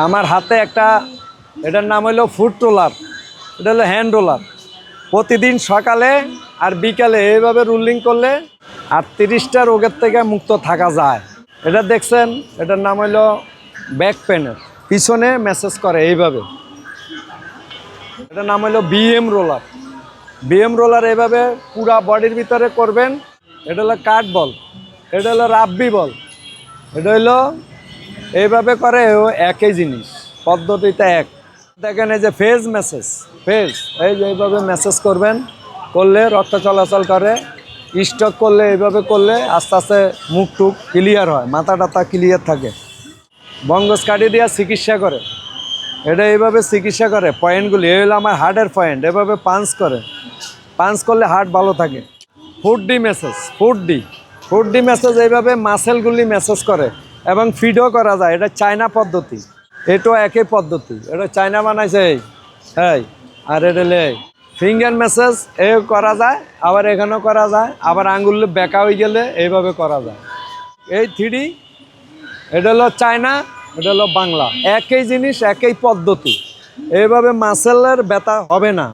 আমার হাতে একটা, এটার নাম হলো ফুট রোলার, এটা হলো হ্যান্ড রোলার। প্রতিদিন সকালে আর বিকালে এইভাবে রুলিং করলে 38টা রোগের থেকে মুক্ত থাকা যায়। এটা দেখছেন, এটার নাম হলো ব্যাক পেনের, পিছনে ম্যাসেজ করে এইভাবে। এটার নাম হলো বিএম রোলার। বিএম রোলার এইভাবে পুরা বডির ভিতরে করবেন। এটা হলো কাঠ বল, এটা হলো রাব্বি বল, এটা হলো এইভাবে করে একই জিনিস, পদ্ধতিটা এক। দেখেন এই যে ফেজ ম্যাসেজ, ফেজ এই যে এইভাবে ম্যাসেজ করবেন, করলে রক্ত চলাচল করে। স্ট্রোক করলে এইভাবে করলে আস্তে আস্তে মুখ টুক ক্লিয়ার হয়, মাথা টাথা ক্লিয়ার থাকে। বঙ্গজ কাঠি দিয়ে চিকিৎসা করে, এটা এইভাবে চিকিৎসা করে। পয়েন্টগুলি এই হলো আমার হার্টের পয়েন্ট, এভাবে পাঞ্চ করে, পাঞ্চ করলে হার্ট ভালো থাকে। Food D message, food D message এইভাবে মাসেলগুলি ম্যাসেজ করে এবং ফিডও করা যায়। এটা চায়না পদ্ধতি, এটাও একই পদ্ধতি, এটা চায়না বানাইছে। হ্যাঁ, আর এটা ফিঙ্গার ম্যাসেজ এ করা যায়, আবার এখানেও করা যায়, আবার আঙ্গুল বেঁকা হয়ে গেলে এইভাবে করা যায়। এই 3D, এটা হলো চায়না, এটা হলো বাংলা, একই জিনিস একই পদ্ধতি। এইভাবে মাসেলের ব্যথা হবে না।